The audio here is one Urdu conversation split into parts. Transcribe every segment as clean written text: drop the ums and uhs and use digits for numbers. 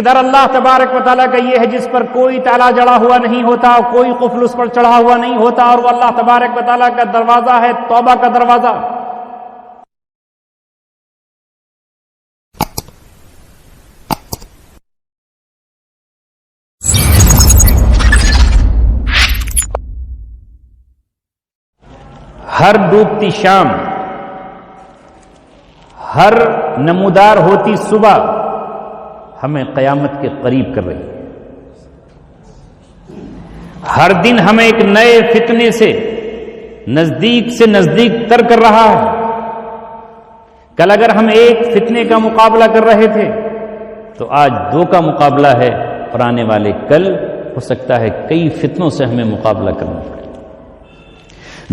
در اللہ تبارک و تعالیٰ کا یہ ہے جس پر کوئی تالا جڑا ہوا نہیں ہوتا، کوئی قفل اس پر چڑھا ہوا نہیں ہوتا، اور وہ اللہ تبارک و تعالیٰ کا دروازہ ہے، توبہ کا دروازہ۔ ہر ڈوبتی شام، ہر نمودار ہوتی صبح ہمیں قیامت کے قریب کر رہی ہے۔ ہر دن ہمیں ایک نئے فتنے سے نزدیک تر کر رہا ہے۔ کل اگر ہم ایک فتنے کا مقابلہ کر رہے تھے تو آج 2 کا مقابلہ ہے، اور آنے والے کل ہو سکتا ہے کئی فتنوں سے ہمیں مقابلہ کرنا پڑے۔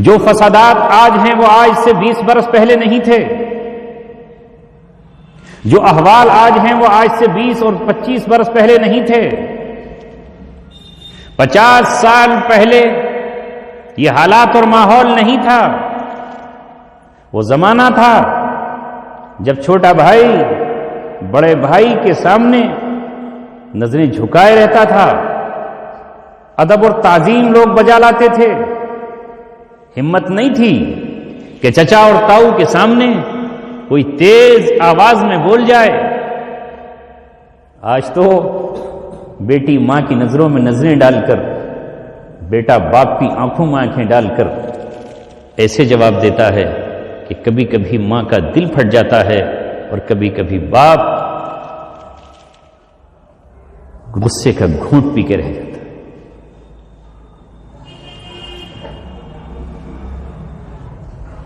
جو فسادات آج ہیں وہ آج سے 20 برس پہلے نہیں تھے، جو احوال آج ہیں وہ آج سے 20 اور 25 برس پہلے نہیں تھے۔ 50 سال پہلے یہ حالات اور ماحول نہیں تھا۔ وہ زمانہ تھا جب چھوٹا بھائی بڑے بھائی کے سامنے نظریں جھکائے رہتا تھا، ادب اور تعظیم لوگ بجا لاتے تھے۔ ہمت نہیں تھی کہ چچا اور تاؤ کے سامنے کوئی تیز آواز میں بول جائے۔ آج تو بیٹی ماں کی نظروں میں نظریں ڈال کر، بیٹا باپ کی آنکھوں میں آنکھیں ڈال کر ایسے جواب دیتا ہے کہ کبھی کبھی ماں کا دل پھٹ جاتا ہے، اور کبھی کبھی باپ غصے کا گھونٹ پی کے رہ جاتا ہے۔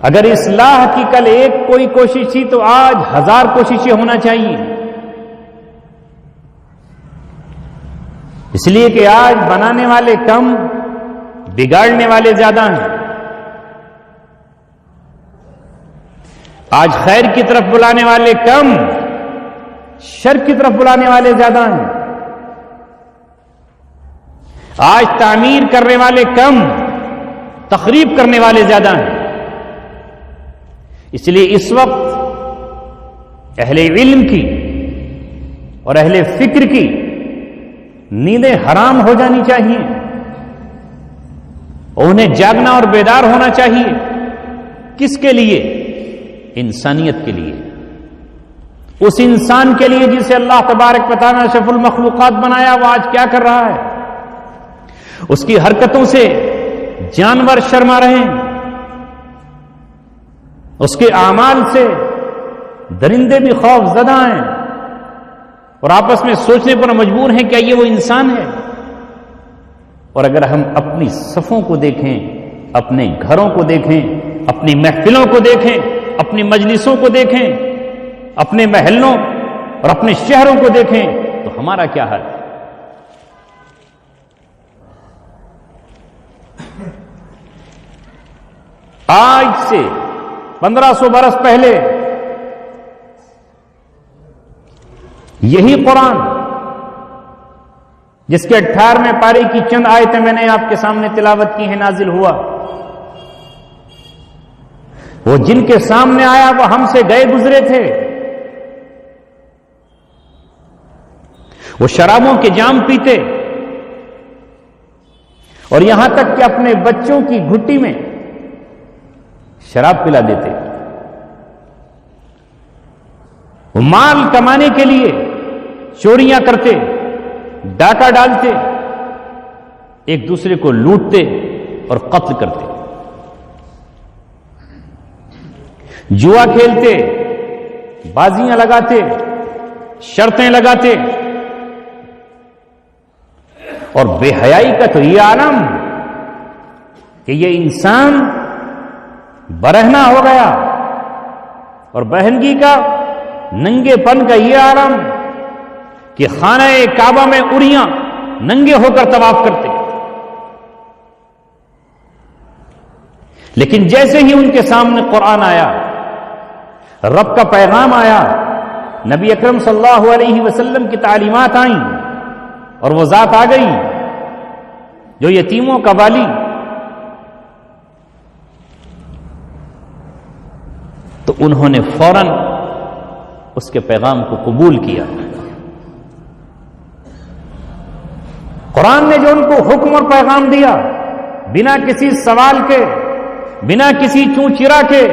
اگر اصلاح کی کل ایک کوئی کوشش تھی تو آج 1000 کوششیں ہونا چاہیے، اس لیے کہ آج بنانے والے کم، بگاڑنے والے زیادہ ہیں۔ آج خیر کی طرف بلانے والے کم، شر کی طرف بلانے والے زیادہ ہیں۔ آج تعمیر کرنے والے کم، تخریب کرنے والے زیادہ ہیں۔ اس لیے اس وقت اہل علم کی اور اہل فکر کی نیندیں حرام ہو جانی چاہیے، اور انہیں جاگنا اور بیدار ہونا چاہیے۔ کس کے لیے؟ انسانیت کے لیے، اس انسان کے لیے جسے اللہ تبارک و تعالیٰ نے اشرف المخلوقات بنایا۔ وہ آج کیا کر رہا ہے؟ اس کی حرکتوں سے جانور شرما رہے ہیں، اس کے اعمال سے درندے بھی خوف زدہ ہیں، اور آپس میں سوچنے پر مجبور ہیں کیا یہ وہ انسان ہے؟ اور اگر ہم اپنی صفوں کو دیکھیں، اپنے گھروں کو دیکھیں، اپنی محفلوں کو دیکھیں، اپنی مجلسوں کو دیکھیں، اپنے محلوں اور اپنے شہروں کو دیکھیں تو ہمارا کیا حال ہے؟ آج سے 1500 برس پہلے یہی قرآن، جس کے 18ویں پارے کی چند آیتیں میں نے آپ کے سامنے تلاوت کی ہیں، نازل ہوا۔ وہ جن کے سامنے آیا وہ ہم سے گئے گزرے تھے، وہ شرابوں کے جام پیتے، اور یہاں تک کہ اپنے بچوں کی گھٹی میں شراب پلا دیتے۔ وہ مال کمانے کے لیے چوریاں کرتے، ڈاکہ ڈالتے، ایک دوسرے کو لوٹتے اور قتل کرتے، جوا کھیلتے، بازیاں لگاتے، شرطیں لگاتے، اور بے حیائی کا تو یہ عالم کہ یہ انسان برہنہ ہو گیا، اور بہنگی کا، ننگے پن کا یہ عالم کہ خانہ کعبہ میں اڑیاں ننگے ہو کر طواف کرتے۔ لیکن جیسے ہی ان کے سامنے قرآن آیا، رب کا پیغام آیا، نبی اکرم صلی اللہ علیہ وسلم کی تعلیمات آئیں، اور وہ ذات آ گئی جو یتیموں کا والی، تو انہوں نے فوراً اس کے پیغام کو قبول کیا۔ قرآن نے جو ان کو حکم اور پیغام دیا، بنا کسی سوال کے، بنا کسی چوں چرا کے،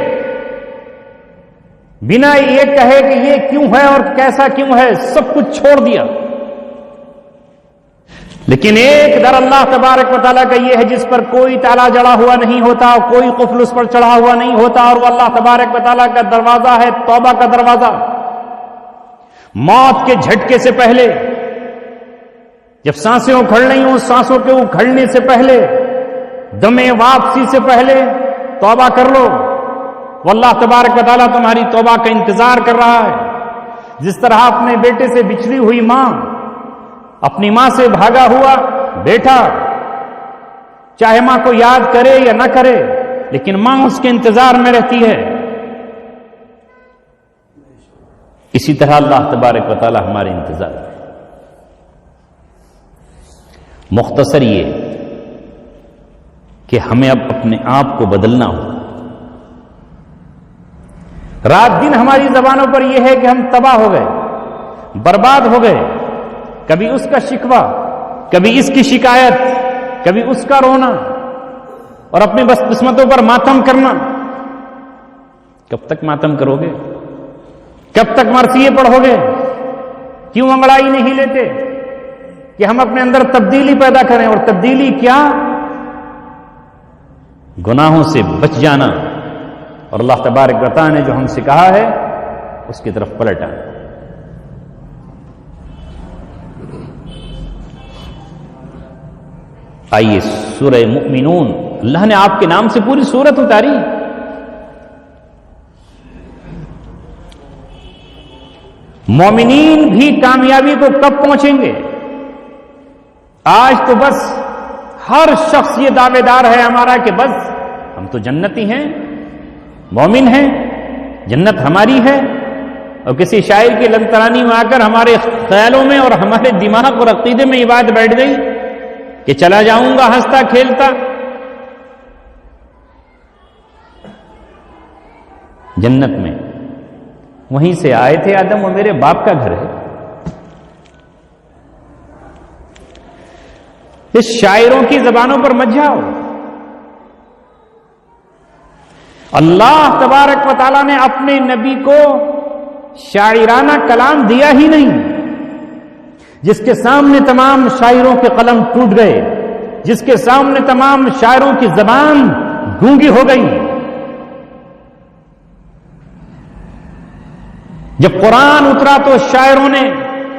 بنا یہ کہے کہ یہ کیوں ہے اور کیسا کیوں ہے، سب کچھ چھوڑ دیا۔ لیکن ایک در اللہ تبارک و تعالیٰ کا یہ ہے جس پر کوئی تالا جڑا ہوا نہیں ہوتا، کوئی قفل اس پر چڑھا ہوا نہیں ہوتا، اور وہ اللہ تبارک و تعالیٰ کا دروازہ ہے، توبہ کا دروازہ۔ موت کے جھٹکے سے پہلے، جب سانسیں اکھڑ رہی ہوں، سانسوں کے اکھڑنے سے پہلے، دم واپسی سے پہلے توبہ کر لو، واللہ تبارک و تعالیٰ تمہاری توبہ کا انتظار کر رہا ہے۔ جس طرح اپنے بیٹے سے بچھڑی ہوئی ماں، اپنی ماں سے بھاگا ہوا بیٹا، چاہے ماں کو یاد کرے یا نہ کرے، لیکن ماں اس کے انتظار میں رہتی ہے، اسی طرح اللہ تبارک و تعالیٰ ہمارے انتظار میں۔ مختصر یہ کہ ہمیں اب اپنے آپ کو بدلنا ہو۔ رات دن ہماری زبانوں پر یہ ہے کہ ہم تباہ ہو گئے، برباد ہو گئے، کبھی اس کا شکوہ، کبھی اس کی شکایت، کبھی اس کا رونا، اور اپنی قسمتوں پر ماتم کرنا۔ کب تک ماتم کرو گے؟ کب تک مرثیے پڑھو گے؟ کیوں انگڑائی نہیں لیتے کہ ہم اپنے اندر تبدیلی پیدا کریں؟ اور تبدیلی کیا؟ گناہوں سے بچ جانا، اور اللہ تبارک و تعالیٰ نے جو ہم سے کہا ہے اس کی طرف پلٹ آنا۔ آئیے سورہ مؤمنون، اللہ نے آپ کے نام سے پوری سورت اتاری۔ مومنین بھی کامیابی کو کب پہنچیں گے؟ آج تو بس ہر شخص یہ دعوے دار ہے ہمارا کہ بس ہم تو جنتی ہیں، مومن ہیں، جنت ہماری ہے، اور کسی شاعر کی لنترانی میں آ کر ہمارے خیالوں میں اور ہمارے دماغ اور عقیدے میں یہ بات بیٹھ گئی کہ چلا جاؤں گا ہنستا کھیلتا جنت میں، وہیں سے آئے تھے آدم، وہ میرے باپ کا گھر ہے۔ اس شاعروں کی زبانوں پر مت جاؤ۔ اللہ تبارک و تعالیٰ نے اپنے نبی کو شاعرانہ کلام دیا ہی نہیں، جس کے سامنے تمام شاعروں کے قلم ٹوٹ گئے، جس کے سامنے تمام شاعروں کی زبان گونگی ہو گئی۔ جب قرآن اترا تو شاعروں نے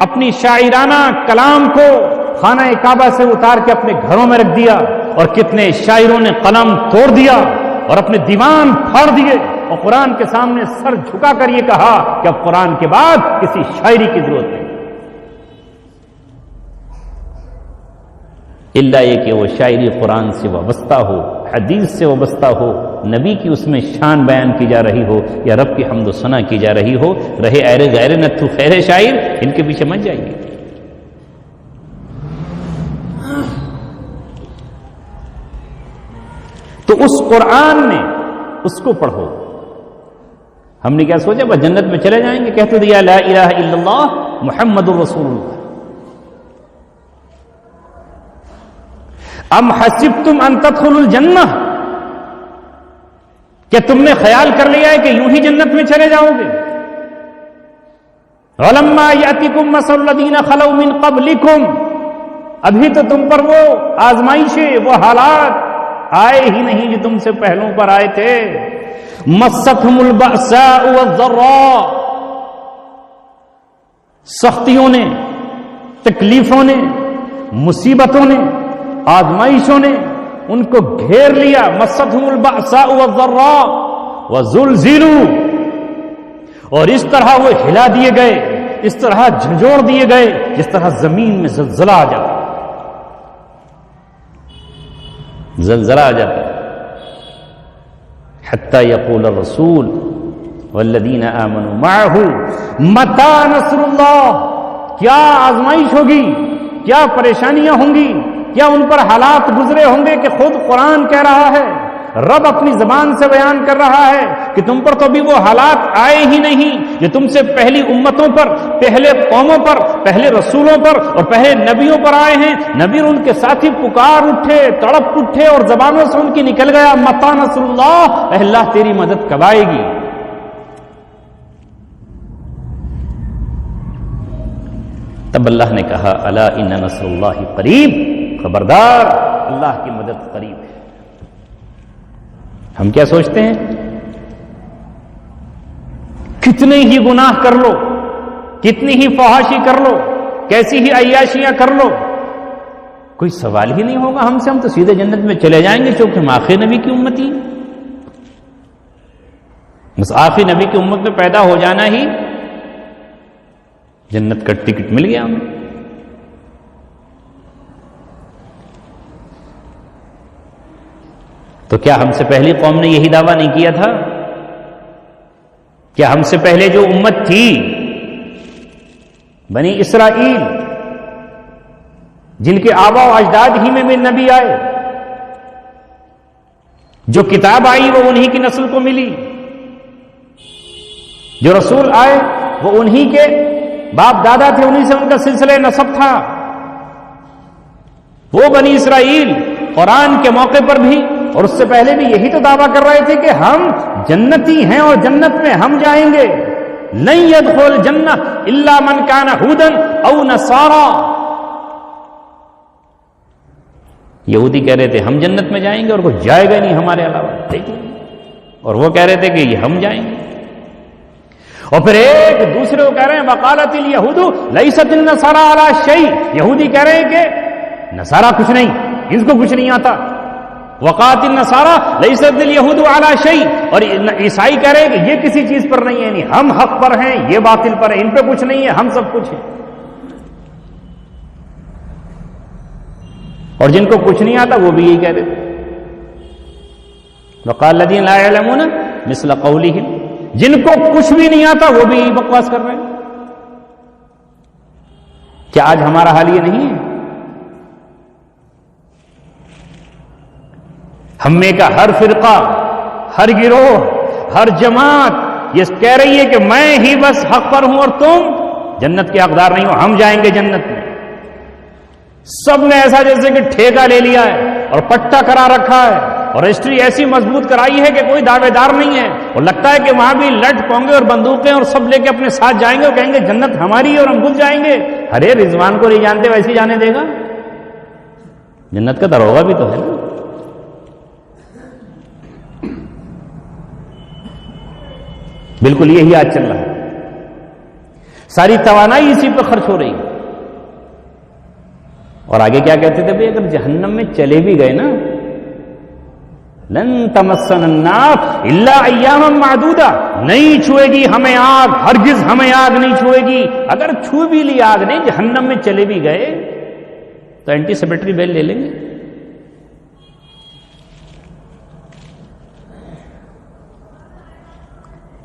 اپنی شاعرانہ کلام کو خانہ کعبہ سے اتار کے اپنے گھروں میں رکھ دیا، اور کتنے شاعروں نے قلم توڑ دیا اور اپنے دیوان پھاڑ دیے، اور قرآن کے سامنے سر جھکا کر یہ کہا کہ اب قرآن کے بعد کسی شاعری کی ضرورت نہیں، الا یہ کہ وہ شاعری قرآن سے وابستہ ہو، حدیث سے وابستہ ہو، نبی کی اس میں شان بیان کی جا رہی ہو، یا رب کی حمد و ثنا کی جا رہی ہو۔ رہے ایرے غیر نتھو خیر شاعر، ان کے پیچھے مت جائیے۔ تو اس قرآن میں اس کو پڑھو۔ ہم نے کیا سوچا بس جنت میں چلے جائیں گے؟ کہتے دیا لا الہ الا اللہ محمد الرسول اللہ۔ ام حسبتم ان تدخلوا الجنہ، کیا تم نے خیال کر لیا ہے کہ یوں ہی جنت میں چلے جاؤ گے؟ ولما یاتکم مثل الذین خلوا من قبلکم، ابھی تو تم پر وہ آزمائشیں، وہ حالات آئے ہی نہیں جو تم سے پہلوں پر آئے تھے۔ مستہم البأساء والضراء، سختیوں نے، تکلیفوں نے، مصیبتوں نے، آزمائشوں نے ان کو گھیر لیا۔ مستہم البأساء والضراء وزلزلوا، اور اس طرح وہ ہلا دیے گئے، اس طرح جھنجھوڑ دیے گئے جس طرح زمین میں زلزلہ آ جاتا، زلزلہ آ جاتا ہے۔ حتی یقول الرسول والذین آمنوا معه متی نصر اللہ، کیا آزمائش ہوگی، کیا پریشانیاں ہوں گی، کیا ان پر حالات گزرے ہوں گے کہ خود قرآن کہہ رہا ہے رب اپنی زبان سے بیان کر رہا ہے کہ تم پر تو ابھی وہ حالات آئے ہی نہیں جو تم سے پہلی امتوں پر، پہلے قوموں پر، پہلے رسولوں پر اور پہلے نبیوں پر آئے ہیں۔ نبی اور ان کے ساتھی پکار اٹھے، تڑپ اٹھے اور زبانوں سے ان کی نکل گیا متی نصر اللہ، اے اللہ تیری مدد کب آئے گی؟ تب اللہ نے کہا الا ان نصر اللہ قریب، خبردار اللہ کی مدد قریب ہے۔ ہم کیا سوچتے ہیں؟ کتنے ہی گناہ کر لو، کتنی ہی فحاشی کر لو، کیسی ہی عیاشیاں کر لو، کوئی سوال ہی نہیں ہوگا ہم سے، ہم تو سیدھے جنت میں چلے جائیں گے چونکہ ہم آخری نبی کی امتی ہیں۔ بس آخری نبی کی امت میں پیدا ہو جانا ہی جنت کا ٹکٹ مل گیا ہمیں۔ تو کیا ہم سے پہلی قوم نے یہی دعویٰ نہیں کیا تھا؟ کیا ہم سے پہلے جو امت تھی بنی اسرائیل، جن کے آباء و اجداد ہی میں نبی آئے، جو کتاب آئی وہ انہی کی نسل کو ملی، جو رسول آئے وہ انہی کے باپ دادا تھے، انہی سے ان کا سلسلہ نسب تھا، وہ بنی اسرائیل قرآن کے موقع پر بھی اور اس سے پہلے بھی یہی تو دعویٰ کر رہے تھے کہ ہم جنتی ہیں اور جنت میں ہم جائیں گے۔ لن يدخل الجنہ الا من کان ہودا او نصارا، یہودی کہہ رہے تھے ہم جنت میں جائیں گے اور کوئی جائے گا نہیں ہمارے علاوہ، اور وہ کہہ رہے تھے کہ یہ ہم جائیں گے۔ اور پھر ایک دوسرے کو کہہ رہے ہیں وقالت الیہود لیست النصارى علی شیء، یہودی کہہ رہے ہیں کہ نصارہ کچھ نہیں، ان کو کچھ نہیں آتا۔ وقالت النصارى لیست الیہود علی شیء، اور عیسائی کہہ رہے ہیں کہ یہ کسی چیز پر نہیں ہے، یعنی ہم حق پر ہیں یہ باطل پر ہے، ان پہ کچھ نہیں ہے ہم سب کچھ ہیں۔ اور جن کو کچھ نہیں آتا وہ بھی یہی کہہ رہے تھے وقال الذین لا یعلمون مثل قولہم، جن کو کچھ بھی نہیں آتا وہ بھی یہی بکواس کر رہے ہیں۔ کیا آج ہمارا حال یہ نہیں ہے؟ ہم میں کا ہر فرقہ، ہر گروہ، ہر جماعت یہ کہہ رہی ہے کہ میں ہی بس حق پر ہوں اور تم جنت کے حقدار نہیں ہو، ہم جائیں گے جنت میں۔ سب نے ایسا جیسے کہ ٹھیکہ لے لیا ہے اور پٹا کرا رکھا ہے اور رجسٹری ایسی مضبوط کرائی ہے کہ کوئی دعوے دار نہیں ہے، اور لگتا ہے کہ وہاں بھی لٹ پونگے اور بندوقیں اور سب لے کے اپنے ساتھ جائیں گے اور کہیں گے جنت ہماری ہے اور ہم خود جائیں گے۔ ارے رضوان کو نہیں جانتے ویسے ہی جانے دے گا؟ جنت کا دروغہ بھی تو ہے نا۔ بالکل یہی آج چل رہا ہے، ساری توانائی اسی پر خرچ ہو رہی ہے۔ اور آگے کیا کہتے تھے بھئی اگر جہنم میں چلے بھی گئے نا، لن تمسن النار الا ایاما معدودہ، نہیں چھوئے گی ہمیں آگ، ہرگز ہمیں آگ نہیں چھوئے گی۔ اگر چھو بھی لی آگ نے، جہنم میں چلے بھی گئے تو اینٹی سیپریٹری بیل لے لیں گے۔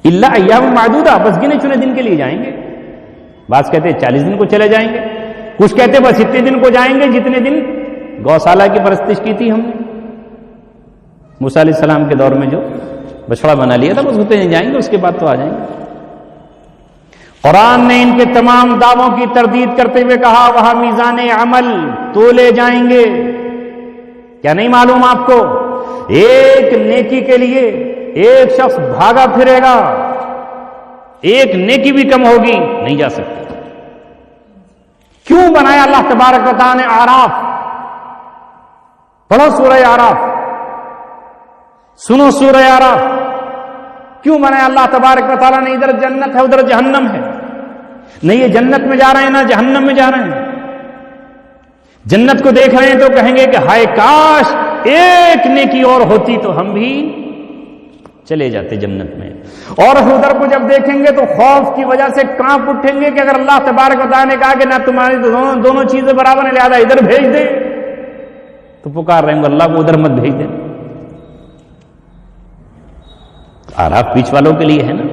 الا ایام معدودہ، بس گنے چنے دن کے لیے جائیں گے۔ بعض کہتے ہیں 40 دن کو چلے جائیں گے، کچھ کہتے بس اتنے دن کو جائیں گے جتنے دن گوشالہ کی پرستش کی تھی ہم نے، موسیٰ علیہ السلام کے دور میں جو بچڑا بنا لیا تھا، بس اتنے دن جائیں گے، اس کے بعد تو آ جائیں گے۔ قرآن نے ان کے تمام دعووں کی تردید کرتے ہوئے کہا وہاں میزان عمل تولے جائیں گے۔ کیا نہیں معلوم آپ کو؟ ایک نیکی کے لیے ایک شخص بھاگا پھرے گا، ایک نیکی بھی کم ہوگی نہیں جا سکتی۔ کیوں بنایا اللہ تبارک و تعالیٰ نے اعراف؟ پڑھو سورہ اعراف، سنو سورہ اعراف، کیوں بنایا اللہ تبارک و تعالیٰ نے؟ ادھر جنت ہے ادھر جہنم ہے، نہیں یہ جنت میں جا رہے ہیں نہ جہنم میں جا رہے ہیں۔ جنت کو دیکھ رہے ہیں تو کہیں گے کہ ہائے کاش ایک نیکی اور ہوتی تو ہم بھی چلے جاتے جنت میں، اور ادھر کو جب دیکھیں گے تو خوف کی وجہ سے کانپ اٹھیں گے کہ اگر اللہ تبارک و تعالیٰ نے کہا کہ نہ تمہاری تو دونوں چیزیں برابر ہیں لہذا ادھر بھیج دے، تو پکار رہے ہیں اللہ کو ادھر مت بھیج دے۔ آراف بیچ والوں کے لیے ہے نا۔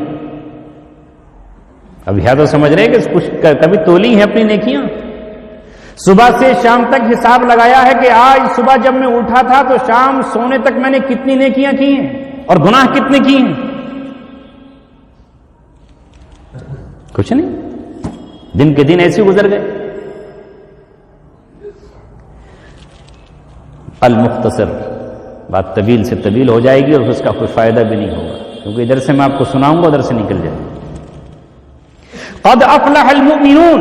اب یہاں تو سمجھ رہے ہیں کہ کچھ کبھی تولی ہیں اپنی نیکیاں، صبح سے شام تک حساب لگایا ہے کہ آج صبح جب میں اٹھا تھا تو شام سونے تک میں نے کتنی نیکیاں کی ہیں اور گناہ کتنے کی ہیں؟ کچھ نہیں، دن کے دن ایسے گزر گئے۔ المختصر، بات طویل سے طویل ہو جائے گی اور اس کا کوئی فائدہ بھی نہیں ہوگا، کیونکہ ادھر سے میں آپ کو سناؤں گا ادھر سے نکل جائے گا۔ قد افلح المؤمنون،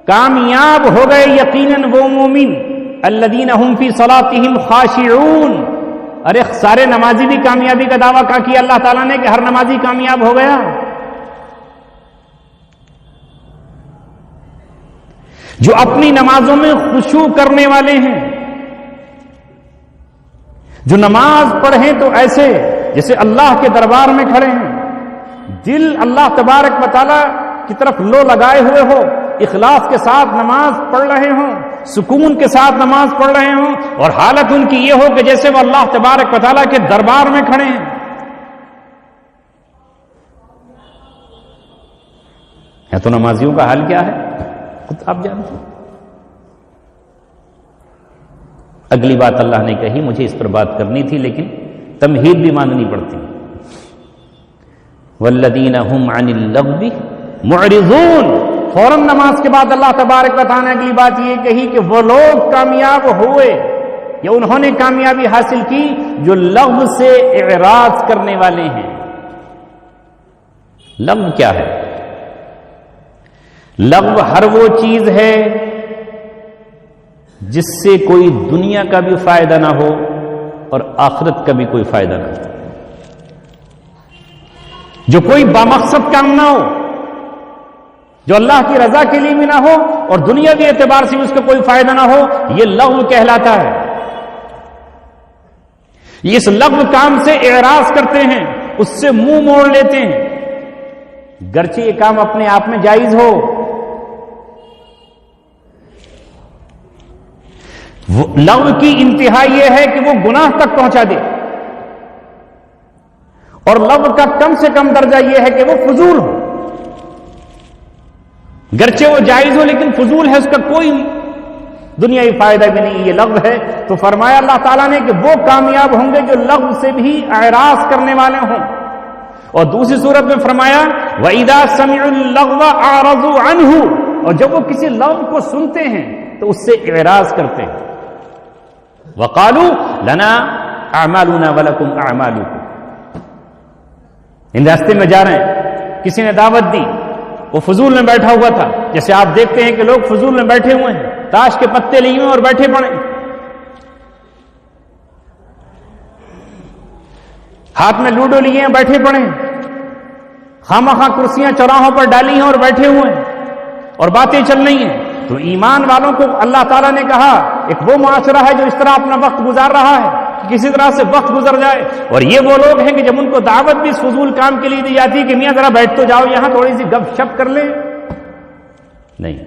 کامیاب ہو گئے یقیناً وہ مومن، الذین هم فی صلاتهم خاشعون، ارے سارے نمازی بھی کامیابی کا دعویٰ کیا اللہ تعالیٰ نے کہ ہر نمازی کامیاب ہو گیا؟ جو اپنی نمازوں میں خشوع کرنے والے ہیں، جو نماز پڑھیں تو ایسے جیسے اللہ کے دربار میں کھڑے ہیں، دل اللہ تبارک و تعالی کی طرف لو لگائے ہوئے ہو، اخلاص کے ساتھ نماز پڑھ رہے ہوں، سکون کے ساتھ نماز پڑھ رہے ہوں، اور حالت ان کی یہ ہو کہ جیسے وہ اللہ تبارک و تعالی کے دربار میں کھڑے ہیں۔ تو نمازیوں کا حال کیا ہے خود آپ جانتے ہیں۔ اگلی بات اللہ نے کہی، مجھے اس پر بات کرنی تھی لیکن تمہید بھی ماننی پڑتی۔ والذین هم عن اللغو معرضون، فوراً نماز کے بعد اللہ تبارک و تعالیٰ نے اگلی بات یہ کہی کہ وہ لوگ کامیاب ہوئے یا انہوں نے کامیابی حاصل کی جو لغو سے اعراض کرنے والے ہیں۔ لغو کیا ہے؟ لغو ہر وہ چیز ہے جس سے کوئی دنیا کا بھی فائدہ نہ ہو اور آخرت کا بھی کوئی فائدہ نہ ہو، جو کوئی بامقصد کام نہ ہو، جو اللہ کی رضا کے لیے بھی نہ ہو اور دنیاوی اعتبار سے بھی اس کا کوئی فائدہ نہ ہو، یہ لغو کہلاتا ہے۔ اس لغو کام سے اعراض کرتے ہیں، اس سے منہ موڑ لیتے ہیں، گرچہ یہ کام اپنے آپ میں جائز ہو۔ لغو کی انتہا یہ ہے کہ وہ گناہ تک پہنچا دے، اور لغو کا کم سے کم درجہ یہ ہے کہ وہ فضول ہو، گرچہ وہ جائز ہو لیکن فضول ہے، اس کا کوئی دنیاوی فائدہ بھی نہیں، یہ لغو ہے۔ تو فرمایا اللہ تعالیٰ نے کہ وہ کامیاب ہوں گے جو لغو سے بھی اعراض کرنے والے ہوں۔ اور دوسری صورت میں فرمایا وَإِذَا سَمِعُوا اللَّغْوَ أَعْرَضُوا عَنْهُ، اور جب وہ کسی لغو کو سنتے ہیں تو اس سے اعراض کرتے ہیں۔ وَقَالُوا لَنَا أَعْمَالُنَا وَلَكُمْ أَعْمَالُكُمْ، ان راستے میں جا رہے ہیں، کسی نے دعوت دی، وہ فضول میں بیٹھا ہوا تھا، جیسے آپ دیکھتے ہیں کہ لوگ فضول میں بیٹھے ہوئے ہیں، تاش کے پتے لیے ہوئے اور بیٹھے پڑے، ہاتھ میں لوڈو لیے ہیں بیٹھے پڑے، خامخواہ کرسیاں چوراہوں پر ڈالی ہیں اور بیٹھے ہوئے ہیں اور باتیں چل رہی ہیں۔ تو ایمان والوں کو اللہ تعالیٰ نے کہا ایک وہ معاشرہ ہے جو اس طرح اپنا وقت گزار رہا ہے کہ کسی طرح سے وقت گزر جائے، اور یہ وہ لوگ ہیں کہ جب ان کو دعوت بھی فضول کام کے لیے دی جاتی ہے کہ میاں ذرا بیٹھ تو جاؤ یہاں تھوڑی سی گپ شپ کر لیں، نہیں،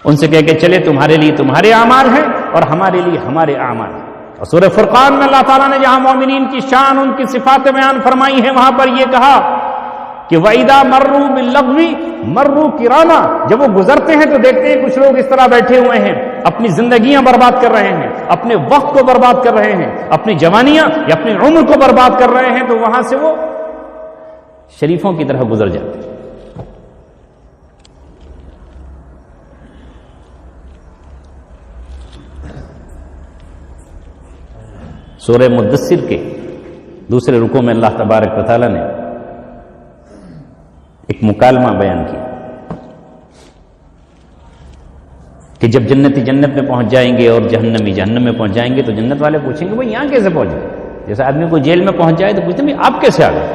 ان سے کہہ کے چلے تمہارے لیے تمہارے اعمال ہیں اور ہمارے لیے ہمارے اعمال ہیں۔ اور سورہ فرقان میں اللہ تعالیٰ نے جہاں مومنین کی شان، ان کی صفات بیان فرمائی ہیں، وہاں پر یہ کہا کہ وَإِذَا مَرُّوا بِاللَّغْوِ مَرُّوا كِرَامًا، جب وہ گزرتے ہیں تو دیکھتے ہیں کچھ لوگ اس طرح بیٹھے ہوئے ہیں، اپنی زندگیاں برباد کر رہے ہیں، اپنے وقت کو برباد کر رہے ہیں، اپنی جوانیاں یا اپنی عمر کو برباد کر رہے ہیں، تو وہاں سے وہ شریفوں کی طرح گزر جاتے ہیں۔ سورہ مدثر کے دوسرے رکوع میں اللہ تبارک و تعالی نے ایک مکالمہ بیان کیا کہ جب جنتی جنت میں پہنچ جائیں گے اور جہنمی جہنم میں پہنچ جائیں گے تو جنت والے پوچھیں گے وہ یہاں کیسے پہنچ گئے؟ جیسے آدمی کو جیل میں پہنچ جائے تو پوچھتے ہیں آپ کیسے آ گئے؟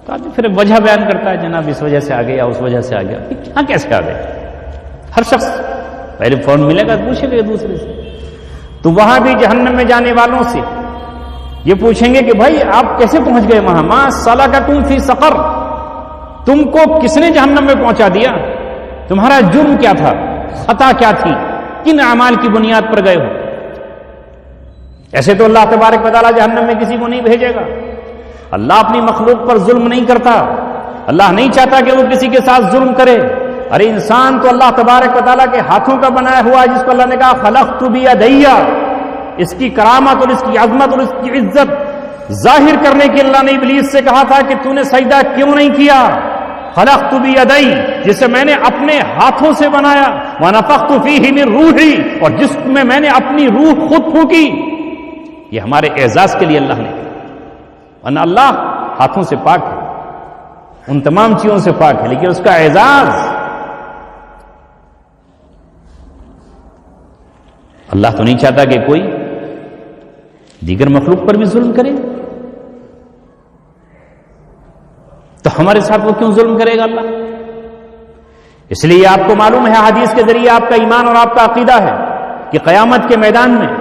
تو آدمی پھر وجہ بیان کرتا ہے، جناب اس وجہ سے آ گیا، اس وجہ سے آ گیا، یہاں کیسے آ گئے؟ ہر شخص پہلے فون ملے گا پوچھے گا ایک دوسرے سے۔ تو وہاں بھی جہنم میں جانے والوں سے یہ پوچھیں گے کہ بھائی آپ کیسے پہنچ گئے وہاں؟ ما سلککم فی سقر، تم کو کس نے جہنم میں پہنچا دیا؟ تمہارا جرم کیا تھا؟ خطا کیا تھی؟ کن اعمال کی بنیاد پر گئے ہو؟ ایسے تو اللہ تبارک و تعالیٰ جہنم میں کسی کو نہیں بھیجے گا، اللہ اپنی مخلوق پر ظلم نہیں کرتا، اللہ نہیں چاہتا کہ وہ کسی کے ساتھ ظلم کرے، ارے انسان تو اللہ تبارک و تعالیٰ کے ہاتھوں کا بنایا ہوا ہے، جس کو اللہ نے کہا خلقت بیدی، اس کی کرامت اور اس کی عظمت اور اس کی عزت ظاہر کرنے کے اللہ نے ابلیس سے کہا تھا کہ تو نے سجدہ کیوں نہیں کیا؟ خلقت بیدی، جسے میں نے اپنے ہاتھوں سے بنایا، ونفخت فیہ من روحی، اور جس میں میں نے اپنی روح خود پھونکی۔ یہ ہمارے اعزاز کے لیے اللہ نے، ورنہ اللہ ہاتھوں سے پاک ہے، ان تمام چیزوں سے پاک ہے، لیکن اس کا اعزاز اللہ تو نہیں چاہتا کہ کوئی دیگر مخلوق پر بھی ظلم کرے، تو ہمارے ساتھ وہ کیوں ظلم کرے گا اللہ؟ اس لیے آپ کو معلوم ہے، حدیث کے ذریعے آپ کا ایمان اور آپ کا عقیدہ ہے کہ قیامت کے میدان میں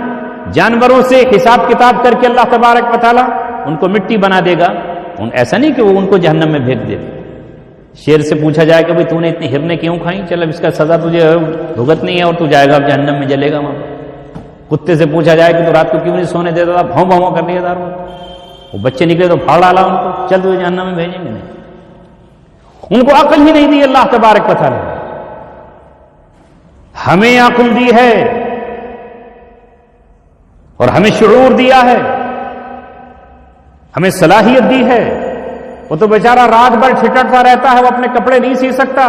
جانوروں سے حساب کتاب کر کے اللہ تبارک و تعالیٰ ان کو مٹی بنا دے گا۔ ایسا نہیں کہ وہ ان کو جہنم میں پھینک دے۔ شیر سے پوچھا جائے کہ بھئی تو نے اتنی ہرنیں کیوں کھائیں؟ چل اب اس کا سزا تجھے بھگت نہیں ہے اور تو جائے گا اب جہنم میں، جلے گا وہاں۔ کتے سے پوچھا جائے کہ تو رات کو کیوں نہیں سونے دیتا تھا؟ بھوں بھوں کر لیا تھا، وہ بچے نکلے تو پھاڑ ڈالا ان کو، چل تجھے جہنم میں بھیجیں گے نہیں۔ ان کو عقل ہی نہیں دی اللہ تبارک و تعالیٰ۔ ہمیں عقل دی ہے اور ہمیں شعور دیا ہے، ہمیں صلاحیت دی ہے۔ وہ تو بیچارہ رات بھر ٹھٹرتا رہتا ہے، وہ اپنے کپڑے نہیں سی سکتا،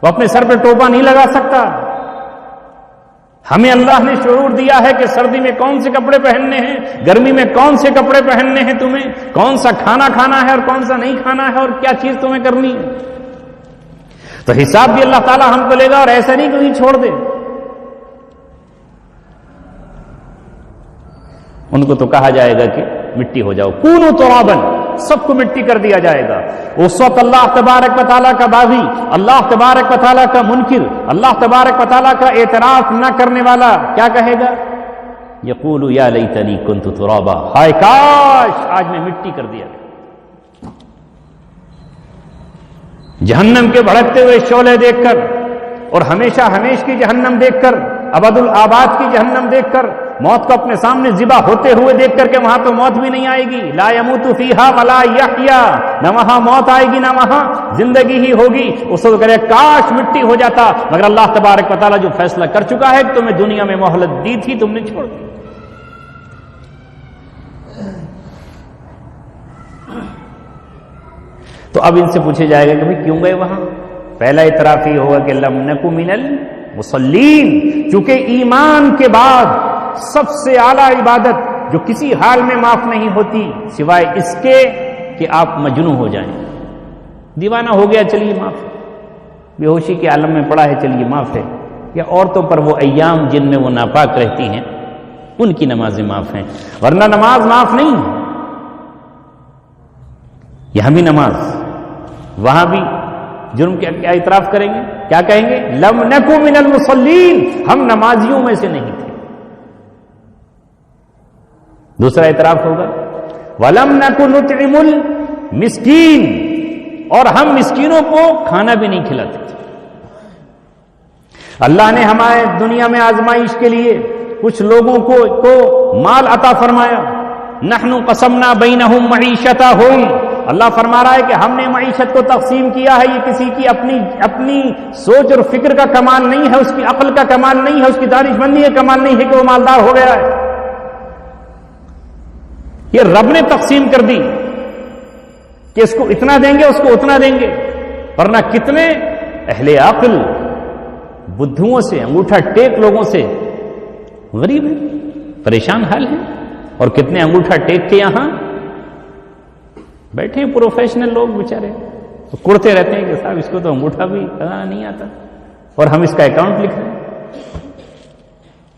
وہ اپنے سر پہ ٹوپا نہیں لگا سکتا۔ ہمیں اللہ نے شعور دیا ہے کہ سردی میں کون سے کپڑے پہننے ہیں، گرمی میں کون سے کپڑے پہننے ہیں، تمہیں کون سا کھانا کھانا ہے اور کون سا نہیں کھانا ہے، اور کیا چیز تمہیں کرنی ہے۔ تو حساب بھی اللہ تعالیٰ ہم کو لے گا، اور ایسا نہیں کہیں چھوڑ دے۔ ان کو تو کہا جائے گا کہ مٹی ہو جاؤ، کونوا ترابا، سب کو مٹی کر دیا جائے گا۔ اس وقت اللہ تبارک و تعالیٰ کا باغی، اللہ تبارک و تعالیٰ کا منکر، اللہ تبارک و تعالیٰ کا اعتراف نہ کرنے والا کیا کہے گا؟ یقول یا لیتنی کنت ترابا، ہائے کاش آج میں مٹی کر دیا گیا۔ جہنم کے بھڑکتے ہوئے شعلے دیکھ کر، اور ہمیشہ ہمیش کی جہنم دیکھ کر، ابد الآباد کی جہنم دیکھ کر، موت کو اپنے سامنے ذبح ہوتے ہوئے دیکھ کر کے وہاں تو موت بھی نہیں آئے گی، لا يموت فیہا ولا یحیا، نہ وہاں موت آئے گی نہ وہاں زندگی ہی ہوگی۔ اس وقت کرے کاش مٹی ہو جاتا، مگر اللہ تبارک و تعالیٰ جو فیصلہ کر چکا ہے کہ تمہیں دنیا میں مہلت دی تھی، تم نے چھوڑ دی۔ تو اب ان سے پوچھے جائے گا کہ بھئی کیوں گئے وہاں؟ پہلا اعتراف یہ ہوگا کہ لم نکو من المصلین، چونکہ ایمان کے بعد سب سے اعلیٰ عبادت جو کسی حال میں معاف نہیں ہوتی سوائے اس کے کہ آپ مجنون ہو جائیں، دیوانہ ہو گیا چلیے معاف، بے ہوشی کے عالم میں پڑا ہے چلیے معاف ہے، یا عورتوں پر وہ ایام جن میں وہ ناپاک رہتی ہیں ان کی نمازیں معاف ہیں، ورنہ نماز معاف نہیں ہے۔ یہاں بھی نماز، وہاں بھی جرم کے کیا اعتراف کریں گے؟ کیا کہیں گے؟ لم نکو من المصلین، ہم نمازیوں میں سے نہیں تھے۔ دوسرا اعتراف ہوگا وَلَمْ نَكُ نُطْعِمُ الْمِسْكِينَ، اور ہم مسکینوں کو کھانا بھی نہیں کھلاتے تھے۔ اللہ نے ہمارے دنیا میں آزمائش کے لیے کچھ لوگوں کو مال عطا فرمایا، نحن قسمنا بینہم معیشتہم، اللہ فرما رہا ہے کہ ہم نے معیشت کو تقسیم کیا ہے، یہ کسی کی اپنی سوچ اور فکر کا کمال نہیں ہے، اس کی عقل کا کمال نہیں ہے، اس کی دانش مندی کا کمال نہیں ہے کہ وہ مالدار ہو گیا ہے، یہ رب نے تقسیم کر دی کہ اس کو اتنا دیں گے، اس کو اتنا دیں گے، ورنہ کتنے اہل عقل بدھوؤں سے، انگوٹھا ٹیک لوگوں سے غریب ہیں، پریشان حال ہیں، اور کتنے انگوٹھا ٹیک کے یہاں بیٹھے ہیں پروفیشنل لوگ بیچارے، تو کرتے رہتے ہیں کہ صاحب اس کو تو انگوٹھا بھی لگانا نہیں آتا، اور ہم اس کا اکاؤنٹ لکھ رہے ہیں،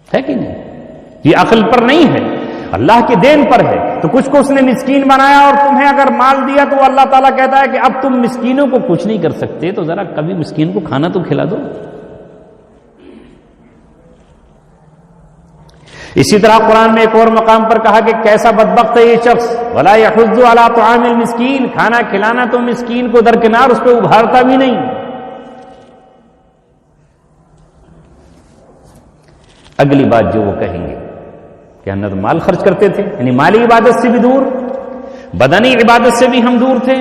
ہے کہ نہیں؟ یہ عقل پر نہیں ہے، اللہ کے دین پر ہے۔ تو کچھ کو اس نے مسکین بنایا، اور تمہیں اگر مال دیا تو اللہ تعالیٰ کہتا ہے کہ اب تم مسکینوں کو کچھ نہیں کر سکتے، تو ذرا کبھی مسکین کو کھانا تو کھلا دو۔ اسی طرح قرآن میں ایک اور مقام پر کہا کہ کیسا بدبخت ہے یہ شخص، ولا يحض على طعام المسکین، کھانا کھلانا تو مسکین کو درکنار، اس پہ ابھارتا بھی نہیں۔ اگلی بات جو وہ کہیں گے کہ ہم نے تو مال خرچ کرتے تھے، یعنی مالی عبادت سے بھی دور، بدنی عبادت سے بھی ہم دور تھے،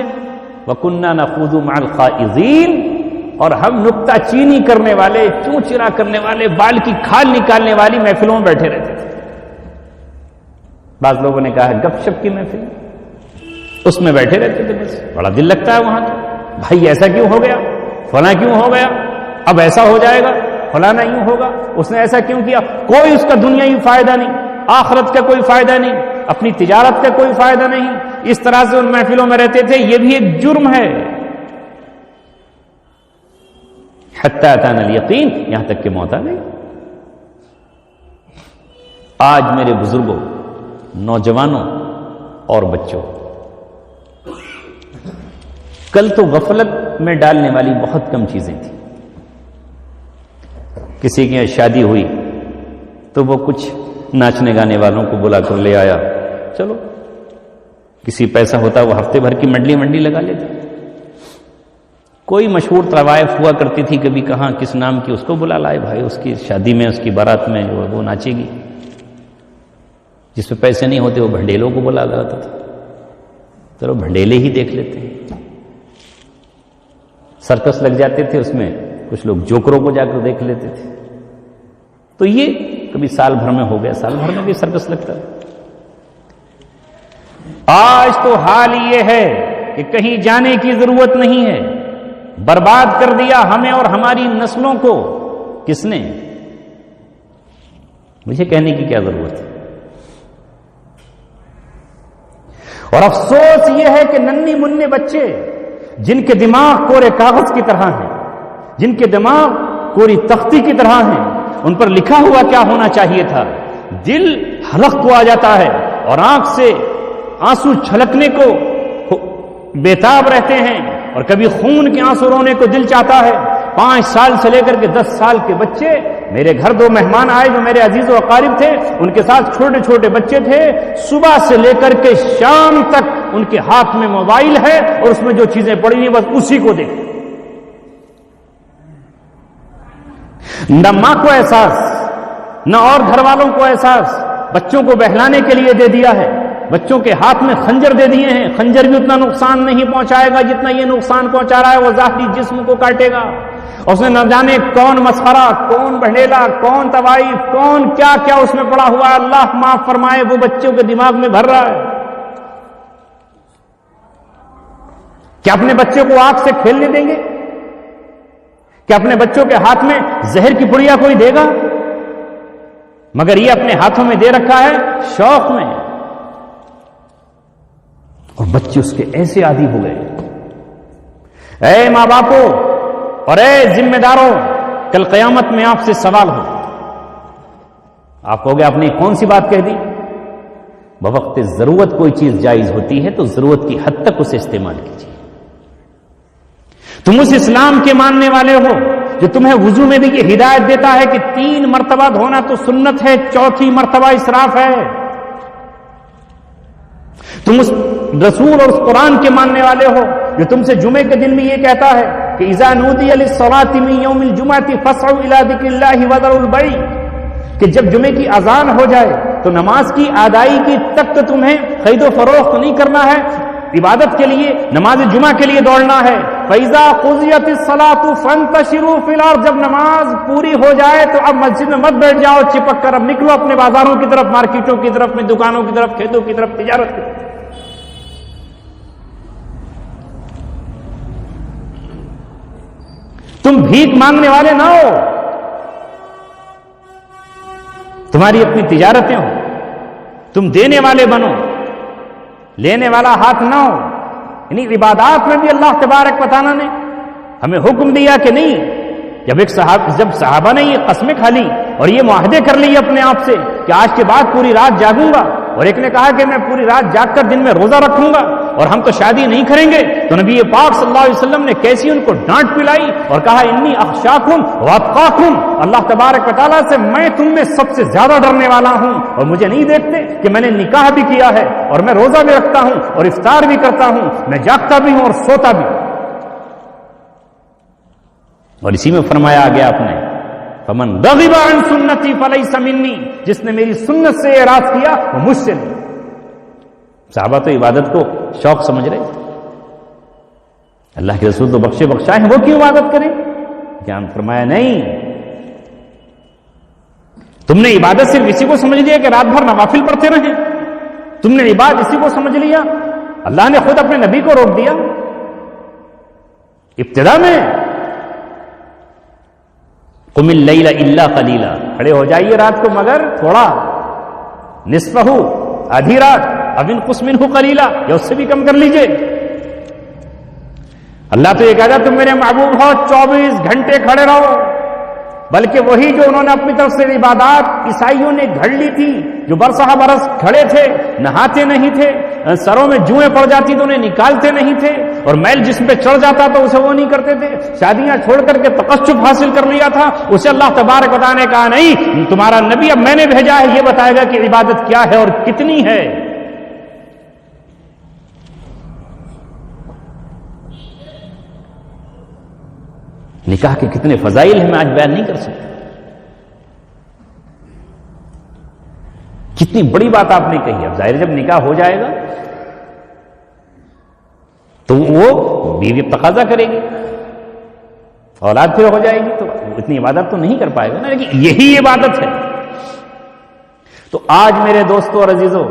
وَكُنَّا نَخُوضُ مَعَ الْخَائِضِينَ، اور ہم نکتہ چینی کرنے والے، چونچرا کرنے والے، بال کی کھال نکالنے والی محفلوں میں بیٹھے رہتے تھے. بعض لوگوں نے کہا ہے گپ شپ کی محفل، اس میں بیٹھے رہتے تھے، بس بڑا دل لگتا ہے وہاں. بھائی ایسا کیوں ہو گیا، فلاں کیوں ہو گیا، اب ایسا ہو جائے گا، فلانا یوں ہوگا، اس نے ایسا کیوں کیا. کوئی اس کا دنیاوی فائدہ نہیں، آخرت کا کوئی فائدہ نہیں، اپنی تجارت کا کوئی فائدہ نہیں. اس طرح سے ان محفلوں میں رہتے تھے. یہ بھی ایک جرم ہے. حتی اتانا الیقین، یہاں تک کہ موت آ گئی. آج میرے بزرگوں، نوجوانوں اور بچوں، کل تو غفلت میں ڈالنے والی بہت کم چیزیں تھیں. کسی کی شادی ہوئی تو وہ کچھ ناچنے گانے والوں کو بلا کر لے آیا، چلو. کسی پیسہ ہوتا وہ ہفتے بھر کی منڈی لگا لیتے. کوئی مشہور طوائف ہوا کرتی تھی کبھی کہاں کس نام کی، اس کو بلا لائے بھائی، اس کی شادی میں، اس کی بارات میں وہ ناچے گی. جس پہ پیسے نہیں ہوتے وہ بھنڈیلوں کو بلا لاتا تھا، چلو بھنڈیلے ہی دیکھ لیتے ہیں. سرکس لگ جاتے تھے، اس میں کچھ لوگ جوکروں کو جا کر دیکھ لیتے تھے. تو یہ کبھی سال بھر میں ہو گیا، سال بھر میں بھی سرکس لگتا ہے. آج تو حال یہ ہے کہ کہیں جانے کی ضرورت نہیں ہے. برباد کر دیا ہمیں اور ہماری نسلوں کو کس نے؟ مجھے کہنے کی کیا ضرورت ہے. اور افسوس یہ ہے کہ ننھی مننے بچے جن کے دماغ کورے کاغذ کی طرح ہیں، جن کے دماغ کوری تختی کی طرح ہیں، ان پر لکھا ہوا کیا ہونا چاہیے تھا، دل حلق کو آ جاتا ہے اور آنکھ سے آنسو چھلکنے کو بےتاب رہتے ہیں، اور کبھی خون کے آنسو رونے کو دل چاہتا ہے. 5 سال سے لے کر کے 10 سال کے بچے. میرے گھر 2 مہمان آئے جو میرے عزیز و اقارب تھے، ان کے ساتھ چھوٹے چھوٹے بچے تھے. صبح سے لے کر کے شام تک ان کے ہاتھ میں موبائل ہے اور اس میں جو چیزیں پڑی ہیں بس اسی کو دیکھ. نہ ماں کو احساس، نہ اور گھر والوں کو احساس. بچوں کو بہلانے کے لیے دے دیا ہے، بچوں کے ہاتھ میں خنجر دے دیے ہیں. خنجر بھی اتنا نقصان نہیں پہنچائے گا جتنا یہ نقصان پہنچا رہا ہے. وہ ظاہری جسم کو کاٹے گا. اس نے نہ جانے کون مسخرہ، کون بہڑیلا، کون طوائف، کون کیا کیا اس میں پڑا ہوا ہے. اللہ معاف فرمائے، وہ بچوں کے دماغ میں بھر رہا ہے. کیا اپنے بچے کو آگ سے کھیلنے دیں گے؟ کیا اپنے بچوں کے ہاتھ میں زہر کی پڑیا کوئی دے گا؟ مگر یہ اپنے ہاتھوں میں دے رکھا ہے شوق میں، اور بچے اس کے ایسے عادی ہو گئے. اے ماں باپوں اور اے ذمہ داروں، کل قیامت میں آپ سے سوال ہو. آپ کہو گے آپ نے کون سی بات کہہ دی؟ بوقت ضرورت کوئی چیز جائز ہوتی ہے تو ضرورت کی حد تک اسے استعمال کیجیے. تم اس اسلام کے ماننے والے ہو جو تمہیں وضو میں بھی یہ ہدایت دیتا ہے کہ 3 مرتبہ دھونا تو سنت ہے، 4تھی مرتبہ اسراف ہے. تم اس رسول اور اس قرآن کے ماننے والے ہو جو تم سے جمعے کے دن میں یہ کہتا ہے کہ اذا نودی للصلاة من یوم الجمعة فاسعوا الى ذکر اللہ وذروا البیع، کہ جب جمعے کی اذان ہو جائے تو نماز کی ادائیگی تک تو تمہیں خرید و فروخت نہیں کرنا ہے، عبادت کے لیے، نماز جمعہ کے لیے دوڑنا ہے. فَإِذَا قُضِيَتِ الصَّلَاةُ فَانتَشِرُوا فِي الْأَرْضِ، جب نماز پوری ہو جائے تو اب مسجد میں مت بیٹھ جاؤ چپک کر، اب نکلو اپنے بازاروں کی طرف، مارکیٹوں کی طرف میں، دکانوں کی طرف، کھیتوں کی طرف، تجارت کی طرف. تم بھیک مانگنے والے نہ ہو، تمہاری اپنی تجارتیں ہو، تم دینے والے بنو، لینے والا ہاتھ نہ ہو. یعنی عبادات میں بھی اللہ تبارک و تعالیٰ نے ہمیں حکم دیا کہ نہیں. جب صحابہ نے یہ قسمیں کھا لی اور یہ معاہدے کر لی اپنے آپ سے کہ آج کے بعد پوری رات جاگوں گا، اور ایک نے کہا کہ میں پوری رات جاگ کر دن میں روزہ رکھوں گا، اور ہم تو شادی نہیں کریں گے، تو نبی پاک صلی اللہ علیہ وسلم نے کیسی ان کو ڈانٹ پلائی اور کہا انی اخشاکم واتقاکم، اللہ تبارک و تعالیٰ سے میں تم میں سب سے زیادہ ڈرنے والا ہوں، اور مجھے نہیں دیکھتے کہ میں نے نکاح بھی کیا ہے، اور میں روزہ بھی رکھتا ہوں، اور افطار بھی کرتا ہوں، میں جاگتا بھی ہوں اور سوتا بھی ہوں. اور اسی میں فرمایا گیا آپ نے فمن رغب عن سنتی فلیس منی، جس نے میری سنت سے اعراض کیا وہ مجھ سے نہیں. صحابہ تو عبادت کو شوق سمجھ رہے، اللہ کے رسول تو بخشے بخشائے ہیں، وہ کیوں عبادت کریں؟ کیا فرمایا نہیں، تم نے عبادت صرف اسی کو سمجھ لیا کہ رات بھر نوافل پڑھتے رہیں، تم نے عبادت اسی کو سمجھ لیا؟ اللہ نے خود اپنے نبی کو روک دیا ابتدا میں، قم اللیل الا قلیلا، کھڑے ہو جائیے رات کو مگر تھوڑا، نصفہ، آدھی رات، او انقص منہ قلیلا، یا اس سے بھی کم کر لیجئے۔ اللہ تو یہ کہتا تم میرے محبوب ہو 24 گھنٹے کھڑے رہو، بلکہ وہی جو انہوں نے اپنی طرف سے عبادات عیسائیوں نے گھڑ لی تھی، جو برسہ برس کھڑے تھے، نہاتے نہیں تھے، سروں میں جوئیں پڑ جاتی تو انہیں نکالتے نہیں تھے، اور میل جسم پہ چڑھ جاتا تو اسے وہ نہیں کرتے تھے، شادیاں چھوڑ کر کے تقشف حاصل کر لیا تھا، اسے اللہ تبارک و تعالیٰ نے کہا نہیں، تمہارا نبی اب میں نے بھیجا ہے، یہ بتائے گا کہ عبادت کیا ہے اور کتنی ہے۔ نکاح کے کتنے فضائل ہیں میں آج بیان نہیں کر سکتا، کتنی بڑی بات آپ نے کہی۔ اب ظاہر جب نکاح ہو جائے گا تو وہ بیوی تقاضا کرے گی، اولاد پھر ہو جائے گی، تو اتنی عبادت تو نہیں کر پائے گا نا، لیکن یہی عبادت ہے۔ تو آج میرے دوستوں اور عزیزوں،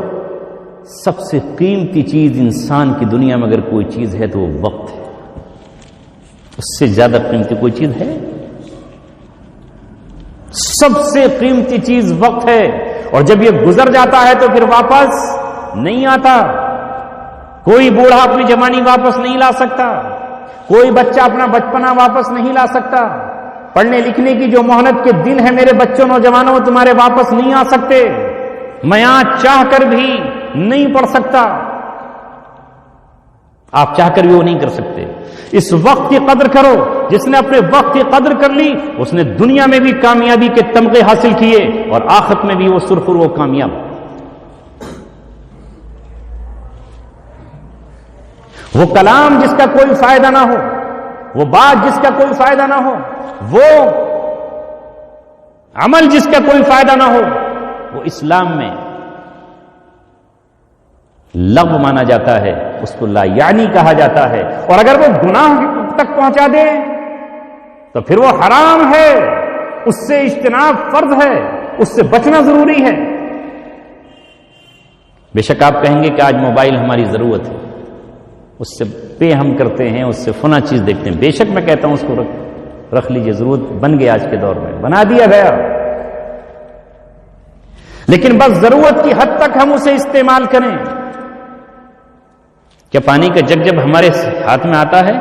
سب سے قیمتی چیز انسان کی دنیا میں اگر کوئی چیز ہے تو وہ وقت ہے، اس سے زیادہ قیمتی کوئی چیز ہے؟ سب سے قیمتی چیز وقت ہے، اور جب یہ گزر جاتا ہے تو پھر واپس نہیں آتا۔ کوئی بوڑھا اپنی جوانی واپس نہیں لا سکتا، کوئی بچہ اپنا بچپنا واپس نہیں لا سکتا، پڑھنے لکھنے کی جو مہلت کے دن ہے میرے بچوں نوجوانوں تمہارے واپس نہیں آ سکتے، میں آج چاہ کر بھی نہیں پڑھ سکتا، آپ چاہ کر بھی وہ نہیں کر سکتے۔ اس وقت کی قدر کرو، جس نے اپنے وقت کی قدر کر لی اس نے دنیا میں بھی کامیابی کے تمغے حاصل کیے اور آخرت میں بھی وہ سرخرو و کامیاب۔ وہ کلام جس کا کوئی فائدہ نہ ہو، وہ بات جس کا کوئی فائدہ نہ ہو، وہ عمل جس کا کوئی فائدہ نہ ہو، وہ اسلام میں لغو مانا جاتا ہے، اس کو لا یعنی کہا جاتا ہے، اور اگر وہ گناہ تک پہنچا دے تو پھر وہ حرام ہے، اس سے اجتناب فرض ہے، اس سے بچنا ضروری ہے۔ بے شک آپ کہیں گے کہ آج موبائل ہماری ضرورت ہے، اس سے پے ہم کرتے ہیں، اس سے فلاں چیز دیکھتے ہیں، بے شک میں کہتا ہوں اس کو رکھ لیجئے، ضرورت بن گیا، آج کے دور میں بنا دیا گیا، لیکن بس ضرورت کی حد تک ہم اسے استعمال کریں۔ کیا پانی کا جگ جب ہمارے ہاتھ میں آتا ہے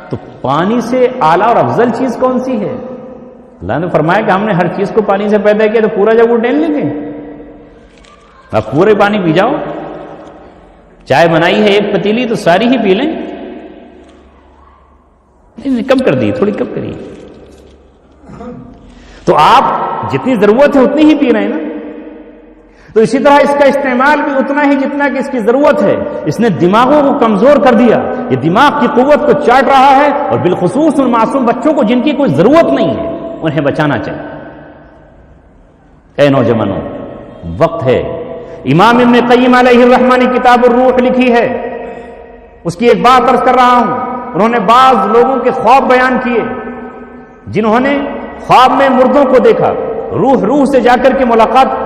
تو پانی سے اعلیٰ اور افضل چیز کون سی ہے؟ اللہ نے فرمایا کہ ہم نے ہر چیز کو پانی سے پیدا کیا، تو پورا جگ وہ ڈھیل لیں گے؟ آپ پورے پانی پی جاؤ، چائے بنائی ہے ایک پتیلی تو ساری ہی پی لیں، کم کر دی، تھوڑی کم کریے۔ تو آپ جتنی ضرورت ہے اتنی ہی پی رہے ہیں نا، تو اسی طرح اس کا استعمال بھی اتنا ہی جتنا کہ اس کی ضرورت ہے۔ اس نے دماغوں کو کمزور کر دیا، یہ دماغ کی قوت کو چاٹ رہا ہے، اور بالخصوص ان معصوم بچوں کو جن کی کوئی ضرورت نہیں ہے انہیں بچانا چاہیے۔ اے نوجوانوں، وقت ہے۔ امام ابن قیم علیہ الرحمہ نے کتاب الروح لکھی ہے، اس کی ایک بات عرض کر رہا ہوں۔ انہوں نے بعض لوگوں کے خواب بیان کیے جنہوں نے خواب میں مردوں کو دیکھا، روح سے جا کر کے ملاقات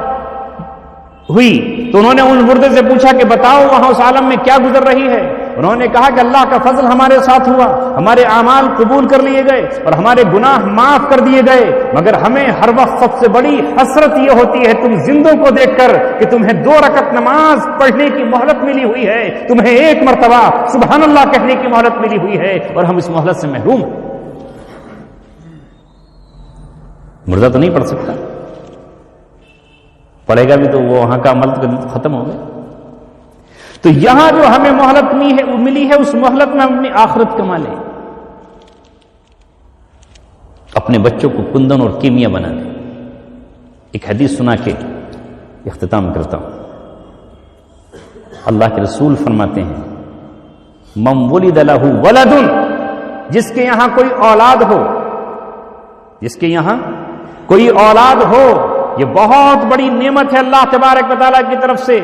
ہوئی، تو انہوں نے ان مردے سے پوچھا کہ بتاؤ وہاں اس عالم میں کیا گزر رہی ہے؟ انہوں نے کہا کہ اللہ کا فضل ہمارے ساتھ ہوا، ہمارے اعمال قبول کر لیے گئے اور ہمارے گناہ معاف کر دیے گئے، مگر ہمیں ہر وقت سب سے بڑی حسرت یہ ہوتی ہے تم زندوں کو دیکھ کر کہ تمہیں 2 رکعت نماز پڑھنے کی مہلت ملی ہوئی ہے، تمہیں 1 مرتبہ سبحان اللہ کہنے کی مہلت ملی ہوئی ہے، اور ہم اس مہلت سے محروم ہیں۔ مردہ تو نہیں پڑھ سکتا، پڑھے گا بھی تو وہ وہاں کا عمل ختم ہو گیا۔ تو یہاں جو ہمیں مہلت ملی ہے اس مہلت میں ہم اپنی آخرت کما لیں، اپنے بچوں کو کندن اور کیمیا بنا دیں۔ ایک حدیث سنا کے اختتام کرتا ہوں۔ اللہ کے رسول فرماتے ہیں من ولد لہ ولد، جس کے یہاں کوئی اولاد ہو، جس کے یہاں کوئی اولاد ہو، یہ بہت بڑی نعمت ہے اللہ تبارک و تعالیٰ کی طرف سے۔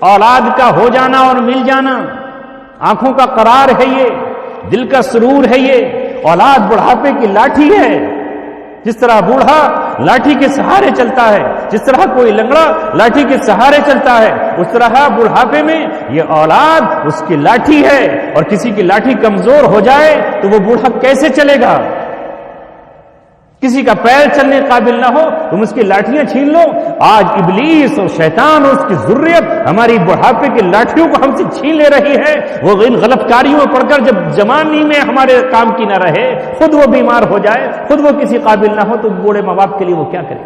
اولاد کا ہو جانا اور مل جانا آنکھوں کا قرار ہے، یہ دل کا سرور ہے یہ، اولاد بڑھاپے کی لاٹھی ہے. جس طرح بوڑھا لاٹھی کے سہارے چلتا ہے، جس طرح کوئی لنگڑا لاٹھی کے سہارے چلتا ہے، اس طرح بڑھاپے میں یہ اولاد اس کی لاٹھی ہے. اور کسی کی لاٹھی کمزور ہو جائے تو وہ بوڑھا کیسے چلے گا؟ کسی کا پیر چلنے قابل نہ ہو تم اس کی لاٹھیاں چھین لو. آج ابلیس اور شیطان اور اس کی ذریت ہماری بڑھاپے کی لاٹھیوں کو ہم سے چھین لے رہی ہے. وہ ان غلط کاریوں میں پڑھ کر جب جوانی میں ہمارے کام کی نہ رہے، خود وہ بیمار ہو جائے، خود وہ کسی قابل نہ ہو، تو بوڑھے ماں باپ کے لیے وہ کیا کرے؟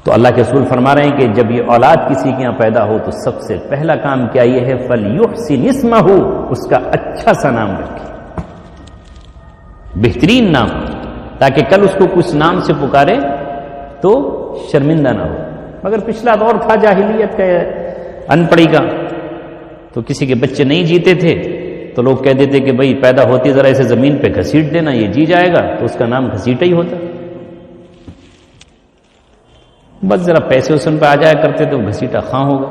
تو اللہ کے رسول فرما رہے ہیں کہ جب یہ اولاد کسی کے یہاں پیدا ہو تو سب سے پہلا کام کیا یہ ہے، فَلْيُحْسِنِ اسْمَهُ، اس کا اچھا سا نام رکھے، بہترین نام، تاکہ کل اس کو کچھ نام سے پکارے تو شرمندہ نہ ہو. مگر پچھلا دور تھا جاہلیت کا، ان پڑھی کا، تو کسی کے بچے نہیں جیتے تھے تو لوگ کہہ دیتے کہ بھئی پیدا ہوتی ذرا اسے زمین پہ گھسیٹ دینا، یہ جی جائے گا، تو اس کا نام گھسیٹا ہی ہوتا. بس ذرا پیسے اسن پہ آ جایا کرتے تو گھسیٹا خاں ہوگا.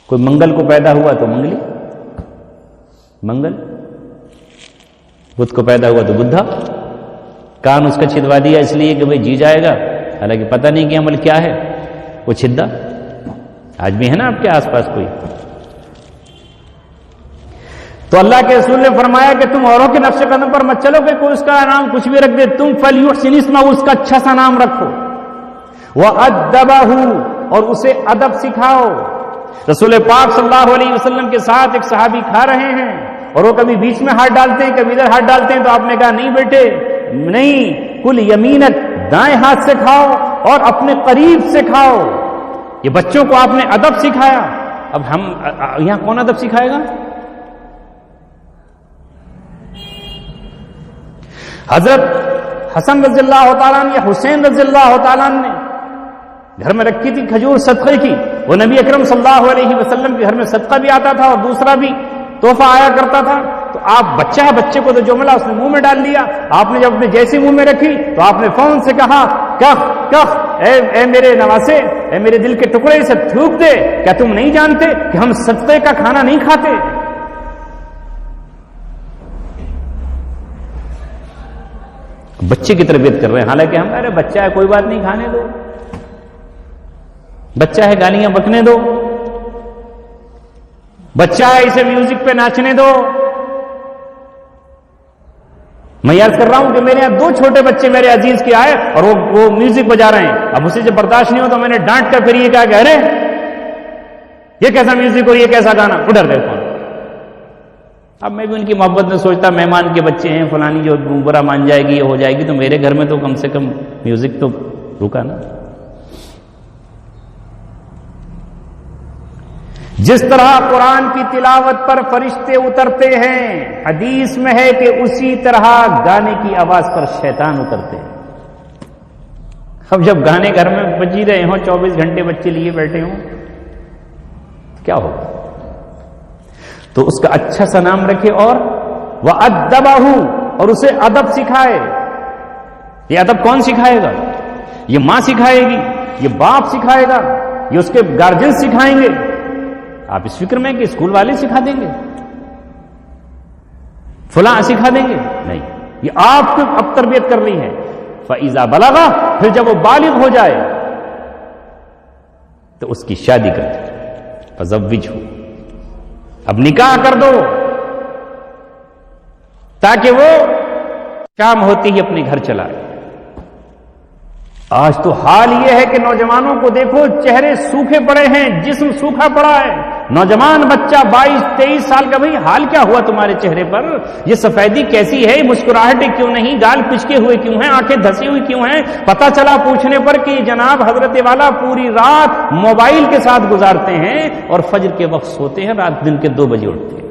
کوئی منگل کو پیدا ہوا تو منگلی، منگل. بدھ کو پیدا ہوا تو بدھا. کان اس کا چھدوا دیا اس لیے کہ بھئی جی جائے گا، حالانکہ پتہ نہیں کہ عمل کیا ہے، وہ چھدا. آج بھی ہے نا آپ کے آس پاس کوئی. تو اللہ کے رسول نے فرمایا کہ تم اوروں کے نقش قدم پر مت چلو کہ کوئی اس کا نام کچھ بھی رکھ دے، تم فَلْيُحْسِنِ اسْمَهُ، اس کا اچھا سا نام رکھو. وَأَدَّبَهُ، اور اسے ادب سکھاؤ. رسول پاک صلی اللہ علیہ وسلم کے ساتھ ایک صحابی کھا رہے ہیں اور وہ کبھی بیچ میں ہاتھ ڈالتے ہیں، کبھی ادھر ہاتھ ڈالتے ہیں، تو آپ نے کہا نہیں بیٹے نہیں، کل یمینک، دائیں ہاتھ سے کھاؤ اور اپنے قریب سے کھاؤ. یہ بچوں کو آپ نے ادب سکھایا. اب ہم یہاں کون ادب سکھائے گا؟ حضرت حسن رضی اللہ تعالیٰ عنہ یا حسین رضی اللہ تعالیٰ عنہ نے گھر میں رکھی تھی کھجور صدقے کی. وہ نبی اکرم صلی اللہ علیہ وسلم کے گھر میں صدقہ بھی آتا تھا اور دوسرا بھی تحفہ آیا کرتا تھا. تو آپ بچہ ہے، بچے کو تو جو ملا اس نے منہ میں ڈال لیا. آپ نے جب اپنے جیسے منہ میں رکھی تو آپ نے فون سے کہا کف کف، اے میرے نواسے، اے میرے دل کے ٹکڑے، اسے تھوک دے. کیا تم نہیں جانتے کہ ہم صدقے کا کھانا نہیں کھاتے؟ بچے کی تربیت کر رہے ہیں، حالانکہ ہم ارے بچہ ہے کوئی بات نہیں، کھانے دو، بچہ ہے گالیاں بکنے دو، بچہ ہے اسے میوزک پہ ناچنے دو. میں یاد کر رہا ہوں کہ میرے یہاں 2 چھوٹے بچے میرے عزیز کے آئے اور وہ میوزک بجا رہے ہیں. اب اسے جب برداشت نہیں ہو تو میں نے ڈانٹ کر پھر یہ کہا کہ ارے یہ کیسا میوزک اور یہ کیسا گانا، ادھر دیکھو. اب میں بھی ان کی محبت میں سوچتا مہمان کے بچے ہیں، فلانی جو برا مان جائے گی، یہ ہو جائے گی، تو میرے گھر میں تو کم سے کم میوزک تو رکا نا. جس طرح قرآن کی تلاوت پر فرشتے اترتے ہیں، حدیث میں ہے کہ اسی طرح گانے کی آواز پر شیطان اترتے ہیں. اب جب گانے گھر میں بجی رہے ہوں، 24 گھنٹے بچے لیے بیٹھے ہوں، کیا ہوگا؟ تو اس کا اچھا سا نام رکھے اور وَأَدَّبَهُ، اور اسے ادب سکھائے. یہ ادب کون سکھائے گا؟ یہ ماں سکھائے گی، یہ باپ سکھائے گا، یہ اس کے گارجین سکھائیں گے. آپ اس فکر میں کہ اسکول والے سکھا دیں گے، فلاں سکھا دیں گے؟ نہیں، یہ آپ کو اب تربیت کرنی ہے. فَإِذَا بَلَغَ، پھر جب وہ بالغ ہو جائے تو اس کی شادی کر دو. فَزَوِّجْهُ، اب نکاح کر دو تاکہ وہ شام ہوتی ہی اپنے گھر چلائے. آج تو حال یہ ہے کہ نوجوانوں کو دیکھو، چہرے سوکھے پڑے ہیں، جسم سوکھا پڑا ہے. نوجوان بچہ 22-23 سال کا، بھئی حال کیا ہوا تمہارے چہرے پر؟ یہ سفیدی کیسی ہے؟ مسکراہٹیں کیوں نہیں؟ گال پچکے ہوئے کیوں ہیں؟ آنکھیں دھسی ہوئی کیوں ہیں؟ پتہ چلا پوچھنے پر کہ جناب حضرت والا پوری رات موبائل کے ساتھ گزارتے ہیں اور فجر کے وقت سوتے ہیں، رات دن کے 2 بجے اٹھتے ہیں.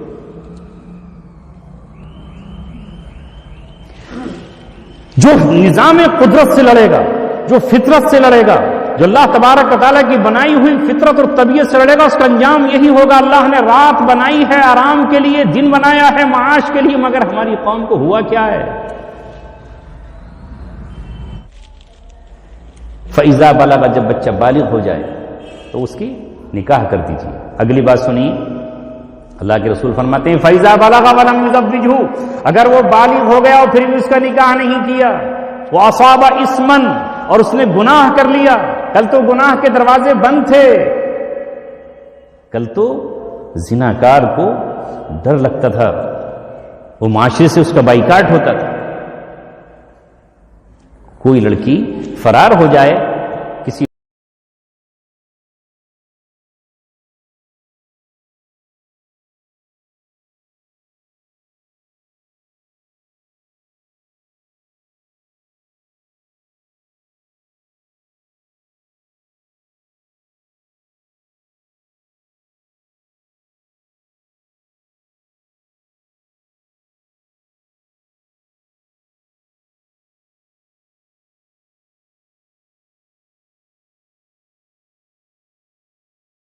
جو نظام قدرت سے لڑے گا، جو فطرت سے لڑے گا، جو اللہ تبارک و تعالیٰ کی بنائی ہوئی فطرت اور طبیعت سے لڑے گا، اس کا انجام یہی ہوگا. اللہ نے رات بنائی ہے آرام کے لیے، دن بنایا ہے معاش کے لیے، مگر ہماری قوم کو ہوا کیا ہے؟ فَإِذَا بَلَغَ، جب بچہ بالغ ہو جائے تو اس کی نکاح کر دیجیے. اگلی بات سنیے، اللہ کے رسول فرماتے ہیں فَإِذَا بَلَغَ وَلَمْ يُزَوِّجْهُ، اگر وہ بالغ ہو گیا اور پھر بھی اس کا نکاح نہیں کیا، وَأَصَابَ إِثْمًا، اور اس نے گناہ کر لیا، کل تو گناہ کے دروازے بند تھے، کل تو زناکار کو ڈر لگتا تھا، وہ معاشرے سے اس کا بائیکاٹ ہوتا تھا، کوئی لڑکی فرار ہو جائے